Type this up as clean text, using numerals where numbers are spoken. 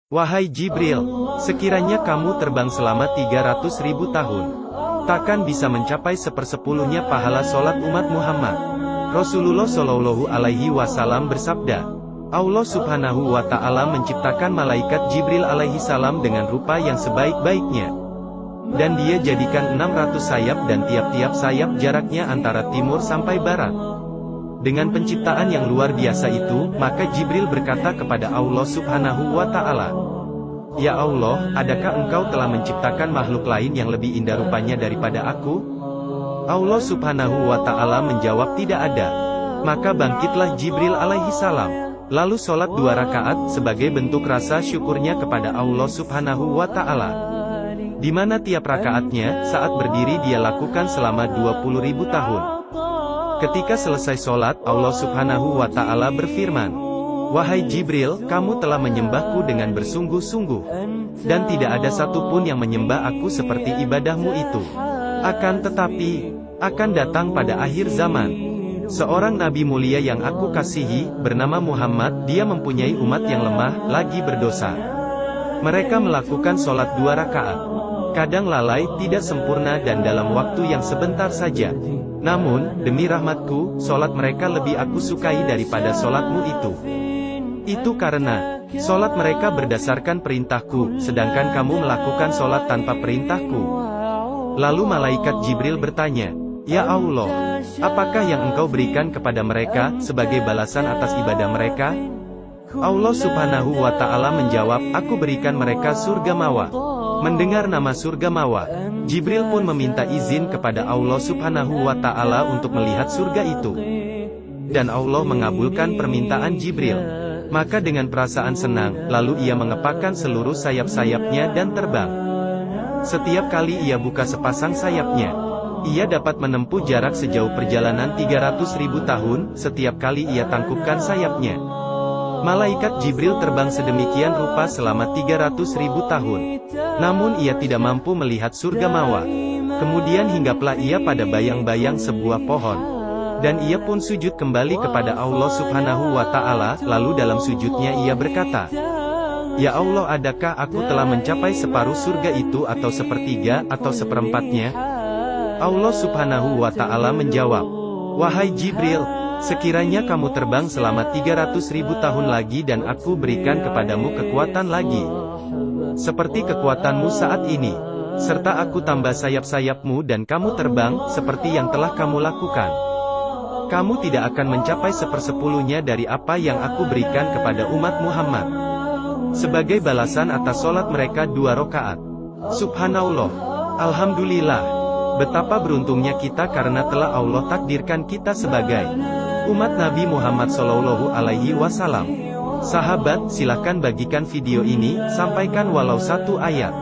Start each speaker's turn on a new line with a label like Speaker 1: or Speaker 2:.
Speaker 1: Wahai Jibril, sekiranya kamu terbang selama 300.000 tahun, takkan bisa mencapai sepersepuluhnya pahala sholat umat Muhammad. Rasulullah Shallallahu Alaihi Wasallam bersabda, Allah Subhanahu wa Ta'ala menciptakan malaikat Jibril alaihi salam dengan rupa yang sebaik-baiknya. Dan dia jadikan 600 sayap dan tiap-tiap sayap jaraknya antara timur sampai barat. Dengan penciptaan yang luar biasa itu, maka Jibril berkata kepada Allah Subhanahu wa Ta'ala, Ya Allah, adakah engkau telah menciptakan makhluk lain yang lebih indah rupanya daripada aku? Allah Subhanahu wa Ta'ala menjawab, tidak ada. Maka bangkitlah Jibril alaihi salam, lalu sholat 2 rakaat, sebagai bentuk rasa syukurnya kepada Allah Subhanahu wa Ta'ala. Di mana tiap rakaatnya, saat berdiri dia lakukan selama 20.000 tahun. Ketika selesai sholat, Allah Subhanahu wa Ta'ala berfirman, Wahai Jibril, kamu telah menyembahku dengan bersungguh-sungguh, dan tidak ada satupun yang menyembah aku seperti ibadahmu itu. Akan tetapi, akan datang pada akhir zaman, seorang nabi mulia yang aku kasihi, bernama Muhammad, dia mempunyai umat yang lemah, lagi berdosa. Mereka melakukan sholat 2 rakaat. Kadang lalai, tidak sempurna dan dalam waktu yang sebentar saja. Namun, demi rahmatku, sholat mereka lebih aku sukai daripada sholatmu itu. Itu karena, sholat mereka berdasarkan perintahku, sedangkan kamu melakukan sholat tanpa perintahku. Lalu malaikat Jibril bertanya, Ya Allah, apakah yang engkau berikan kepada mereka, sebagai balasan atas ibadah mereka? Allah Subhanahu wa Ta'ala menjawab, aku berikan mereka surga mawa. Mendengar nama surga mawa, Jibril pun meminta izin kepada Allah Subhanahu wa Ta'ala untuk melihat surga itu. Dan Allah mengabulkan permintaan Jibril. Maka dengan perasaan senang, lalu ia mengepakkan seluruh sayap-sayapnya dan terbang. Setiap kali ia buka sepasang sayapnya, ia dapat menempuh jarak sejauh perjalanan 300.000 tahun, setiap kali ia tangkupkan sayapnya. Malaikat Jibril terbang sedemikian rupa selama 300.000 tahun. Namun ia tidak mampu melihat surga mawa. Kemudian hinggaplah ia pada bayang-bayang sebuah pohon. Dan ia pun sujud kembali kepada Allah Subhanahu wa Ta'ala, lalu dalam sujudnya ia berkata, Ya Allah, adakah aku telah mencapai separuh surga itu atau sepertiga atau seperempatnya? Allah Subhanahu wa Ta'ala menjawab, Wahai Jibril, sekiranya kamu terbang selama 300.000 tahun lagi dan aku berikan kepadamu kekuatan lagi, seperti kekuatanmu saat ini, serta aku tambah sayap-sayapmu dan kamu terbang, seperti yang telah kamu lakukan, kamu tidak akan mencapai sepersepuluhnya dari apa yang aku berikan kepada umat Muhammad, sebagai balasan atas sholat mereka 2 rakaat. Subhanallah, Alhamdulillah, betapa beruntungnya kita karena telah Allah takdirkan kita sebagai umat Nabi Muhammad Shallallahu Alaihi Wasallam. Sahabat, silakan bagikan video ini, sampaikan walau 1 ayat.